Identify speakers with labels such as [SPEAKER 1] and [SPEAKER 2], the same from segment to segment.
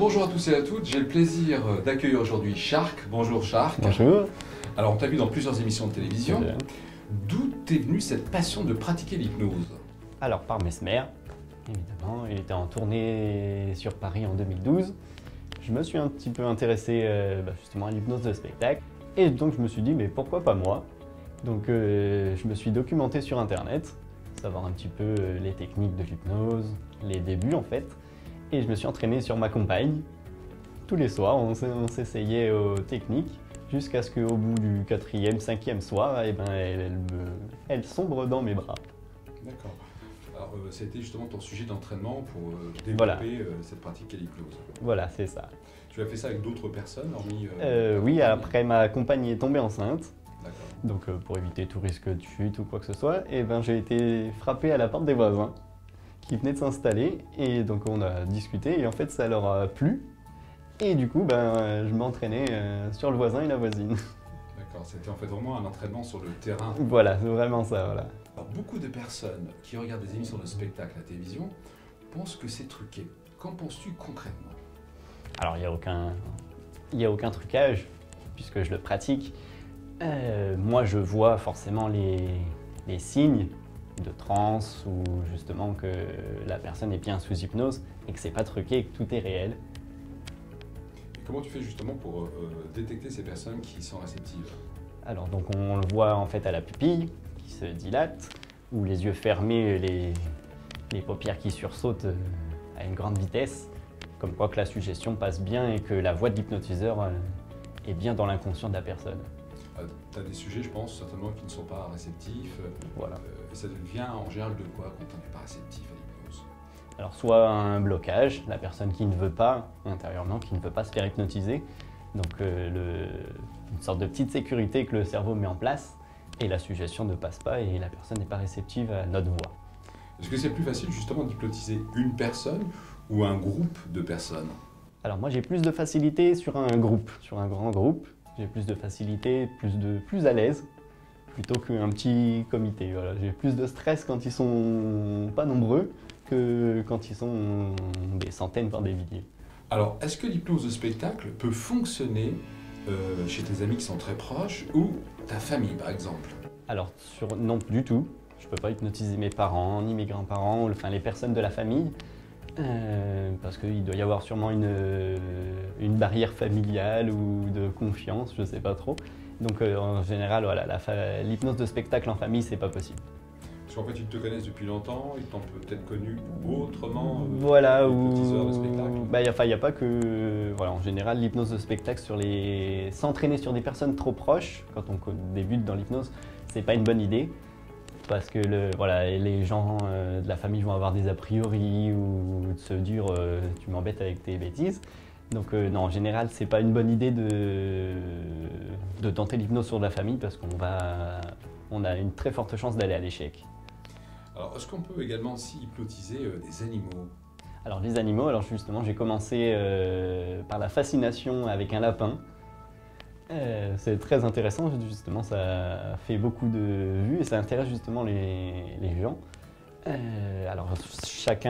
[SPEAKER 1] bonjour à tous et à toutes, j'ai le plaisir d'accueillir aujourd'hui Shark. Bonjour Shark.
[SPEAKER 2] Bonjour.
[SPEAKER 1] Alors on t'a vu dans plusieurs émissions de télévision. D'où t'es venue cette passion de pratiquer l'hypnose?
[SPEAKER 2] Alors par Mesmer, évidemment, il était en tournée sur Paris en 2012. Je me suis un petit peu intéressé justement à l'hypnose de spectacle. Et donc je me suis dit, mais pourquoi pas moi? Donc je me suis documenté sur internet, savoir un petit peu les techniques de l'hypnose, les débuts en fait. Et je me suis entraîné sur ma compagne. Tous les soirs, on s'essayait aux techniques jusqu'à ce qu'au bout du 4e, 5e soir, elle sombre dans mes bras.
[SPEAKER 1] D'accord. Alors c'était justement ton sujet d'entraînement pour développer cette pratique qu'est l'hypnose.
[SPEAKER 2] Voilà, c'est ça.
[SPEAKER 1] Tu as fait ça avec d'autres personnes hormis
[SPEAKER 2] oui, après ma compagne est tombée enceinte.
[SPEAKER 1] D'accord.
[SPEAKER 2] Donc pour éviter tout risque de chute ou quoi que ce soit, j'ai été frappé à la porte des voisins qui venaient de s'installer et donc on a discuté et en fait ça leur a plu et du coup je m'entraînais sur le voisin et la voisine.
[SPEAKER 1] D'accord, c'était en fait vraiment un entraînement sur le terrain.
[SPEAKER 2] Voilà, c'est vraiment ça, voilà.
[SPEAKER 1] Alors, beaucoup de personnes qui regardent des émissions de spectacle à la télévision pensent que c'est truqué. Qu'en penses-tu concrètement?
[SPEAKER 2] Alors il n'y a aucun trucage puisque je le pratique. Moi je vois forcément les signes de transe ou justement que la personne est bien sous hypnose et que c'est pas truqué et que tout est réel.
[SPEAKER 1] Et comment tu fais justement pour détecter ces personnes qui sont réceptives?
[SPEAKER 2] Alors donc on le voit en fait à la pupille qui se dilate ou les yeux fermés, les paupières qui sursautent à une grande vitesse, comme quoi que la suggestion passe bien et que la voix de l'hypnotiseur est bien dans l'inconscient de la personne.
[SPEAKER 1] Tu as des sujets, je pense, certainement qui ne sont pas réceptifs.
[SPEAKER 2] Voilà.
[SPEAKER 1] Et ça vient en général de quoi quand on n'est pas réceptif à l'hypnose?
[SPEAKER 2] Alors soit un blocage, la personne qui ne veut pas, intérieurement, qui ne veut pas se faire hypnotiser. Donc une sorte de petite sécurité que le cerveau met en place et la suggestion ne passe pas et la personne n'est pas réceptive à notre voix.
[SPEAKER 1] Est-ce que c'est plus facile justement d'hypnotiser une personne ou un groupe de personnes?
[SPEAKER 2] Alors moi j'ai plus de facilité sur un groupe, sur un grand groupe. J'ai plus de facilité, plus à l'aise, plutôt qu'un petit comité. Voilà. J'ai plus de stress quand ils sont pas nombreux que quand ils sont des centaines, voire des milliers.
[SPEAKER 1] Alors, est-ce que l'hypnose de spectacle peut fonctionner chez tes amis qui sont très proches ou ta famille, par exemple?
[SPEAKER 2] Alors, non du tout. Je ne peux pas hypnotiser mes parents, ni mes grands-parents, enfin les personnes de la famille. Parce qu'il doit y avoir sûrement une barrière familiale ou de confiance, je ne sais pas trop. Donc en général, voilà, l'hypnose de spectacle en famille, c'est pas possible.
[SPEAKER 1] Parce qu'en fait, ils te connaissent depuis longtemps, ils t'ont peut-être connu autrement.
[SPEAKER 2] Voilà,
[SPEAKER 1] hypnotiseur de spectacle.
[SPEAKER 2] Il n'y a pas que... Voilà, en général, l'hypnose de spectacle, s'entraîner sur des personnes trop proches, quand on débute dans l'hypnose, c'est pas une bonne idée. Parce que les gens de la famille vont avoir des a priori ou se dire tu m'embêtes avec tes bêtises. Donc non, en général, c'est pas une bonne idée de tenter l'hypnose sur de la famille parce qu'on a une très forte chance d'aller à l'échec.
[SPEAKER 1] Alors, est-ce qu'on peut également aussi hypnotiser des animaux?
[SPEAKER 2] Alors les animaux, alors justement, j'ai commencé par la fascination avec un lapin. C'est très intéressant, justement, ça fait beaucoup de vues et ça intéresse justement les gens. Alors chaque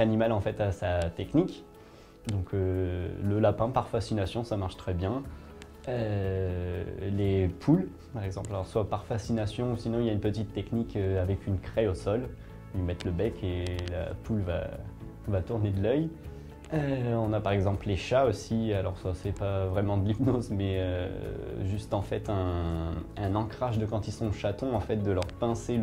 [SPEAKER 2] animal en fait a sa technique. Donc le lapin par fascination, ça marche très bien. Les poules, par exemple, alors soit par fascination ou sinon il y a une petite technique avec une craie au sol. Ils mettent le bec et la poule va tourner de l'œil. On a par exemple les chats aussi, alors ça c'est pas vraiment de l'hypnose mais juste en fait un ancrage de quand ils sont chatons, en fait de leur pincer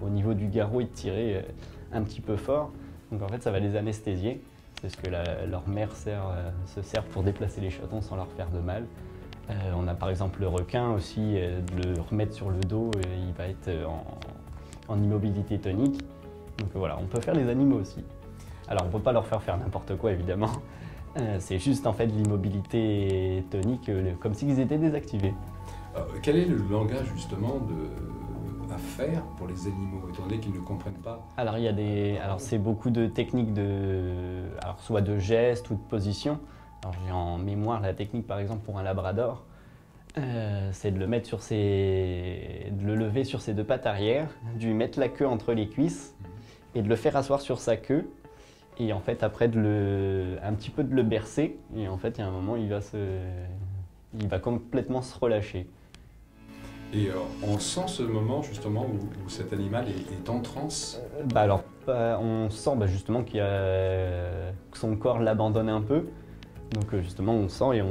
[SPEAKER 2] au niveau du garrot et de tirer un petit peu fort. Donc en fait ça va les anesthésier, c'est ce que leur mère se sert pour déplacer les chatons sans leur faire de mal. On a par exemple le requin aussi, de le remettre sur le dos, il va être en immobilité tonique. Donc voilà, on peut faire les animaux aussi. Alors on ne peut pas leur faire n'importe quoi évidemment, c'est juste en fait l'immobilité tonique comme s'ils étaient désactivés.
[SPEAKER 1] Quel est le langage justement à faire pour les animaux, étant donné qu'ils ne comprennent pas?
[SPEAKER 2] Alors c'est beaucoup de techniques soit de gestes ou de positions. Alors j'ai en mémoire la technique par exemple pour un labrador, c'est de le mettre de le lever sur ses deux pattes arrière, de lui mettre la queue entre les cuisses et de le faire asseoir sur sa queue. et en fait après un petit peu de le bercer, et en fait il y a un moment il va complètement se relâcher.
[SPEAKER 1] Et on sent ce moment justement où cet animal est en transe.
[SPEAKER 2] On sent justement que son corps l'abandonne un peu. Donc justement on sent et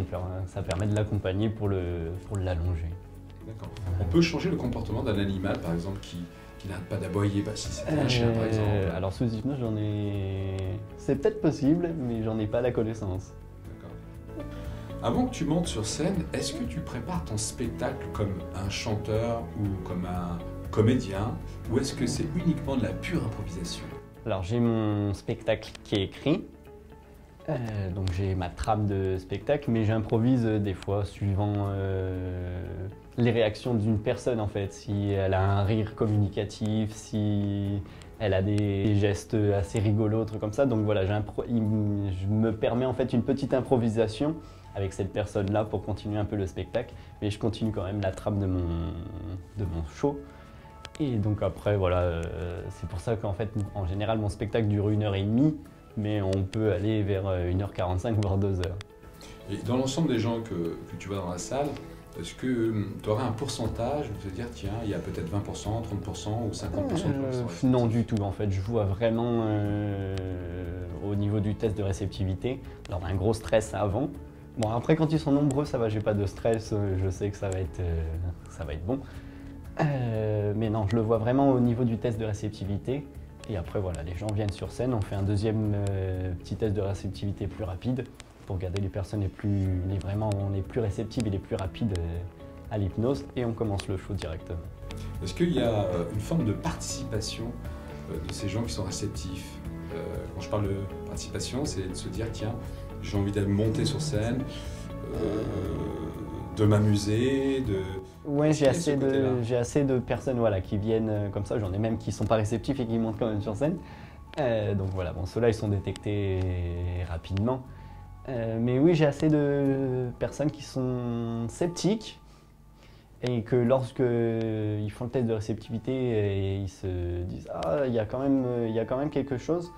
[SPEAKER 2] ça permet de l'accompagner pour l'allonger.
[SPEAKER 1] D'accord. On peut changer le comportement d'un animal par exemple qui n'arrête pas d'aboyer, si c'était un chien par exemple.
[SPEAKER 2] Alors sous hypnose c'est peut-être possible, mais j'en ai pas la connaissance.
[SPEAKER 1] D'accord. Avant que tu montes sur scène, est-ce que tu prépares ton spectacle comme un chanteur ou comme un comédien, ou est-ce que c'est uniquement de la pure improvisation?
[SPEAKER 2] Alors j'ai mon spectacle qui est écrit, donc j'ai ma trame de spectacle, mais j'improvise des fois suivant les réactions d'une personne en fait. Si elle a un rire communicatif, si elle a des gestes assez rigolos, trucs comme ça. Donc voilà, je me permets en fait une petite improvisation avec cette personne-là pour continuer un peu le spectacle, mais je continue quand même la trame de mon show. Et donc après, voilà, c'est pour ça qu'en fait, en général, mon spectacle dure 1h30, mais on peut aller vers 1h45, voire 2h.
[SPEAKER 1] Et dans l'ensemble des gens que tu vois dans la salle, est-ce que tu aurais un pourcentage où tu te dire, tiens, il y a peut-être 20%, 30% ou 50%
[SPEAKER 2] Non du tout, en fait, je vois vraiment au niveau du test de réceptivité. Alors un gros stress avant. Bon, après, quand ils sont nombreux, ça va, j'ai pas de stress, je sais que ça va être bon. Mais non, je le vois vraiment au niveau du test de réceptivité. Et après, voilà, les gens viennent sur scène, on fait un deuxième petit test de réceptivité plus rapide pour garder les personnes les plus réceptives et les plus rapides à l'hypnose. Et on commence le show directement.
[SPEAKER 1] Est-ce qu'il y a une forme de participation de ces gens qui sont réceptifs? Quand je parle de participation, c'est de se dire, tiens, j'ai envie d'aller monter sur scène, de m'amuser, de...
[SPEAKER 2] Ouais, j'ai assez de personnes voilà, qui viennent comme ça, j'en ai même qui ne sont pas réceptifs et qui montent quand même sur scène. Donc voilà, bon, ceux-là ils sont détectés rapidement. Mais oui, j'ai assez de personnes qui sont sceptiques et que lorsqu'ils font le test de réceptivité, ils se disent « Ah, il y a quand même quelque chose ».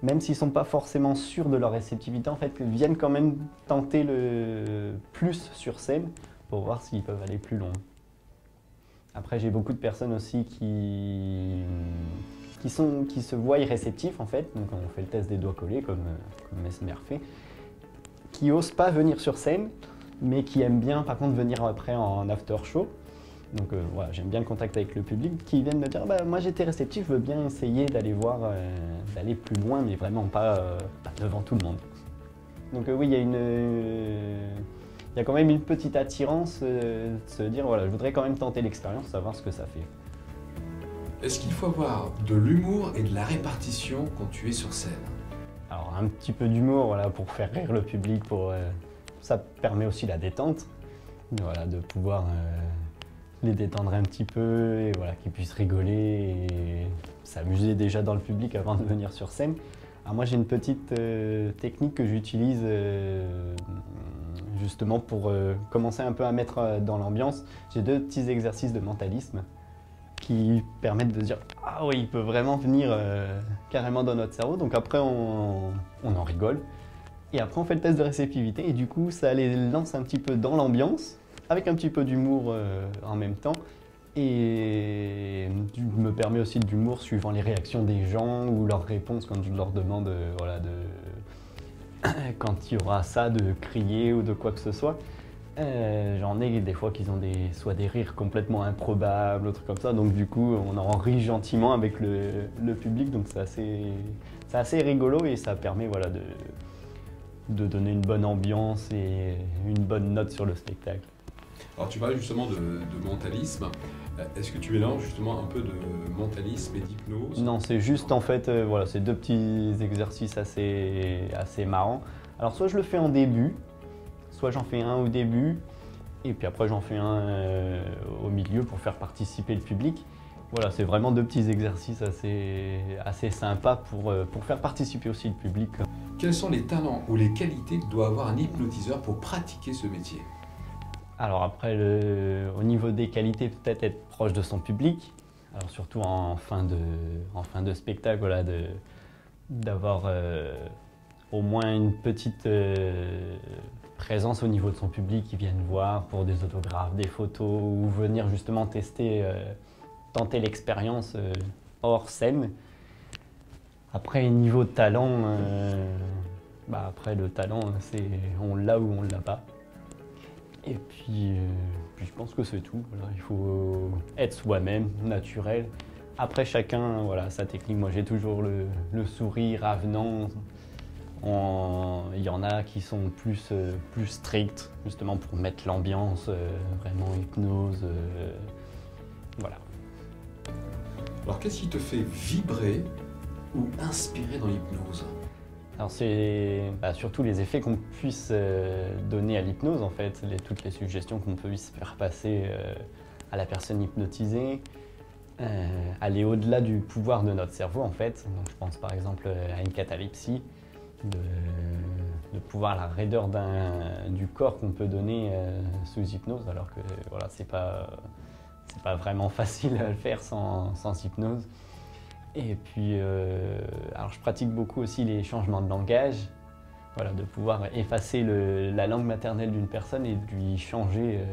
[SPEAKER 2] Même s'ils ne sont pas forcément sûrs de leur réceptivité, en fait, ils viennent quand même tenter le plus sur scène pour voir s'ils peuvent aller plus loin. Après, j'ai beaucoup de personnes aussi qui se voient réceptifs, en fait. Donc, on fait le test des doigts collés, comme Mesmer fait, qui n'osent pas venir sur scène, mais qui aiment bien, par contre, venir après en after show. Donc voilà, j'aime bien le contact avec le public, qui viennent me dire bah, moi j'étais réceptif, je veux bien essayer d'aller d'aller plus loin, mais vraiment pas devant tout le monde. Donc oui, il y a quand même une petite attirance de se dire voilà, je voudrais quand même tenter l'expérience, savoir ce que ça fait.
[SPEAKER 1] Est-ce qu'il faut avoir de l'humour et de la répartition quand tu es sur scène?
[SPEAKER 2] Alors un petit peu d'humour, voilà, pour faire rire le public, ça permet aussi la détente, voilà, de pouvoir les détendre un petit peu et voilà, qu'ils puissent rigoler et s'amuser déjà dans le public avant de venir sur scène. Alors moi j'ai une petite technique que j'utilise justement pour commencer un peu à mettre dans l'ambiance. J'ai 2 petits exercices de mentalisme qui permettent de dire « Ah oui, il peut vraiment venir carrément dans notre cerveau ». Donc après on en rigole et après on fait le test de réceptivité et du coup ça les lance un petit peu dans l'ambiance avec un petit peu d'humour en même temps. Et me permet aussi de l'humour suivant les réactions des gens ou leurs réponses quand je leur demande voilà, quand il y aura ça, de crier ou de quoi que ce soit. J'en ai des fois qui ont soit des rires complètement improbables, ou trucs comme ça. Donc du coup, on en rit gentiment avec le public. Donc c'est assez rigolo et ça permet voilà, de donner une bonne ambiance et une bonne note sur le spectacle.
[SPEAKER 1] Alors tu parlais justement de mentalisme. Est-ce que tu mélanges justement un peu de mentalisme et d'hypnose?
[SPEAKER 2] Non, c'est juste en fait, voilà, c'est 2 petits exercices assez marrants. Alors soit je le fais en début, soit j'en fais un au début, et puis après j'en fais un au milieu pour faire participer le public. Voilà, c'est vraiment 2 petits exercices assez sympas pour faire participer aussi le public.
[SPEAKER 1] Quels sont les talents ou les qualités que doit avoir un hypnotiseur pour pratiquer ce métier?
[SPEAKER 2] Alors après, au niveau des qualités, peut-être être proche de son public. Alors surtout en fin de spectacle, voilà, d'avoir au moins une petite présence au niveau de son public qui viennent voir pour des autographes, des photos ou venir justement tenter l'expérience hors scène. Après, niveau talent, après le talent, on l'a ou on ne l'a pas. Et puis je pense que c'est tout. Voilà, il faut être soi-même, naturel. Après, chacun, voilà, sa technique. Moi, j'ai toujours le sourire avenant. Il y en a qui sont plus stricts, justement pour mettre l'ambiance, vraiment hypnose. Voilà.
[SPEAKER 1] Alors, qu'est-ce qui te fait vibrer ou inspirer dans l'hypnose?
[SPEAKER 2] Alors c'est surtout les effets qu'on puisse donner à l'hypnose en fait, toutes les suggestions qu'on puisse faire passer à la personne hypnotisée, aller au-delà du pouvoir de notre cerveau en fait. Donc je pense par exemple à une catalepsie, de pouvoir la raideur du corps qu'on peut donner sous hypnose, alors que voilà, c'est pas vraiment facile à le faire sans hypnose. Et puis, alors je pratique beaucoup aussi les changements de langage, voilà, de pouvoir effacer la langue maternelle d'une personne et de lui changer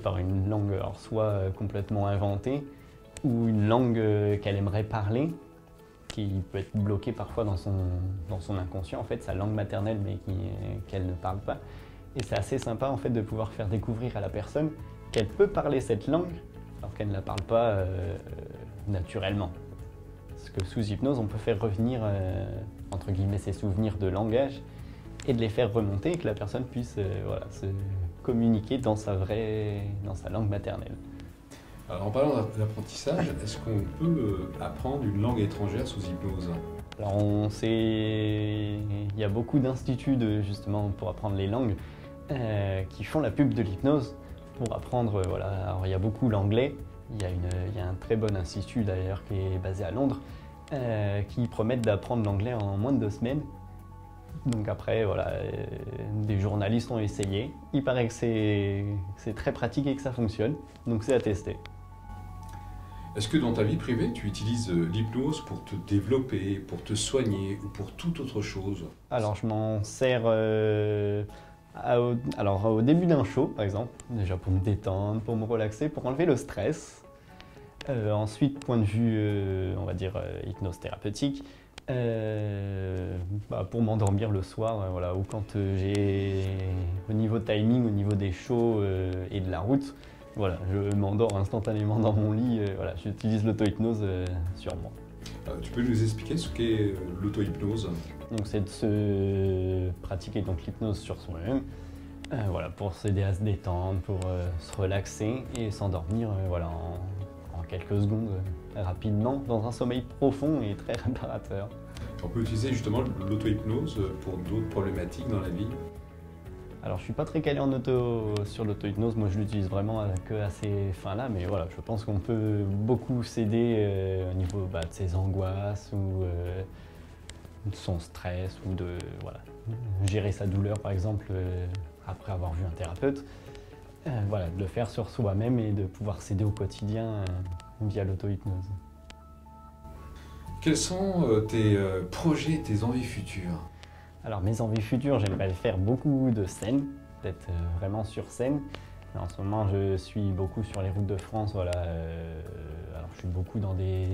[SPEAKER 2] par une langue, alors soit complètement inventée, ou une langue qu'elle aimerait parler, qui peut être bloquée parfois dans son inconscient, en fait, sa langue maternelle, mais qu'elle ne parle pas. Et c'est assez sympa, en fait, de pouvoir faire découvrir à la personne qu'elle peut parler cette langue, alors qu'elle ne la parle pas naturellement. Parce que sous hypnose, on peut faire revenir, entre guillemets, ses souvenirs de langage et de les faire remonter et que la personne puisse se communiquer dans sa langue maternelle.
[SPEAKER 1] Alors, en parlant d'apprentissage, est-ce qu'on peut apprendre une langue étrangère sous hypnose?
[SPEAKER 2] Alors, il y a beaucoup d'instituts justement pour apprendre les langues qui font la pub de l'hypnose pour apprendre, voilà. Alors, il y a beaucoup l'anglais. Il y a un très bon institut d'ailleurs qui est basé à Londres qui promettent d'apprendre l'anglais en moins de 2 semaines. Donc après, voilà, des journalistes ont essayé. Il paraît que c'est très pratique et que ça fonctionne, donc c'est à tester.
[SPEAKER 1] Est-ce que dans ta vie privée, tu utilises l'hypnose pour te développer, pour te soigner ou pour toute autre chose?
[SPEAKER 2] Alors je m'en sers au début d'un show, par exemple, déjà pour me détendre, pour me relaxer, pour enlever le stress. Ensuite, point de vue, on va dire, hypnose thérapeutique, pour m'endormir le soir, voilà, ou quand j'ai, au niveau timing, au niveau des shows et de la route, voilà, je m'endors instantanément dans mon lit, voilà, j'utilise l'auto-hypnose sur moi.
[SPEAKER 1] Tu peux nous expliquer ce qu'est l'auto-hypnose?
[SPEAKER 2] Donc c'est de se pratiquer donc l'hypnose sur soi-même, voilà, pour s'aider à se détendre, pour se relaxer et s'endormir voilà, en quelques secondes rapidement dans un sommeil profond et très réparateur.
[SPEAKER 1] On peut utiliser justement l'auto-hypnose pour d'autres problématiques dans la vie?
[SPEAKER 2] Alors je suis pas très calé sur l'auto-hypnose, moi je l'utilise vraiment que à ces fins-là, mais voilà, je pense qu'on peut beaucoup s'aider au niveau de ses angoisses ou de son stress ou de gérer sa douleur par exemple après avoir vu un thérapeute. Voilà, de le faire sur soi-même et de pouvoir s'aider au quotidien via l'auto-hypnose.
[SPEAKER 1] Quels sont tes projets, tes envies futures?
[SPEAKER 2] Alors mes envies futures, j'aimerais faire beaucoup de scènes, peut-être vraiment sur scène. En ce moment, je suis beaucoup sur les routes de France. Voilà, alors je suis beaucoup dans des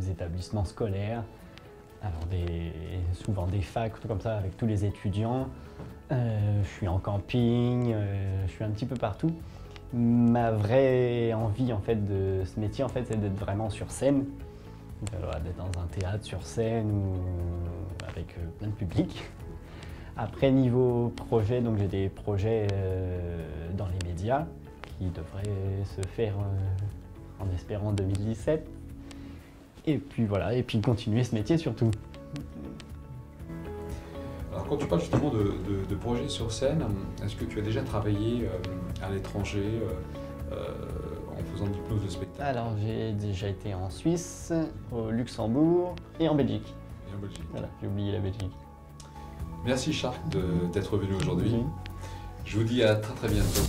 [SPEAKER 2] établissements scolaires, alors souvent des facs, tout comme ça, avec tous les étudiants. Je suis en camping, je suis un petit peu partout. Ma vraie envie en fait de ce métier, en fait, c'est d'être vraiment sur scène. D'être dans un théâtre sur scène ou avec plein de public. Après, niveau projet, donc j'ai des projets dans les médias qui devraient se faire en espérant 2017. Et puis voilà, et puis continuer ce métier surtout.
[SPEAKER 1] Alors quand tu parles justement de projets sur scène, est-ce que tu as déjà travaillé à l'étranger en faisant de l'hypnose de spectacle?
[SPEAKER 2] Alors j'ai déjà été en Suisse, au Luxembourg et en Belgique.
[SPEAKER 1] Et en Belgique.
[SPEAKER 2] Voilà, j'ai oublié la Belgique.
[SPEAKER 1] Merci Shark d'être venu aujourd'hui.
[SPEAKER 2] Oui.
[SPEAKER 1] Je vous dis à très très bientôt.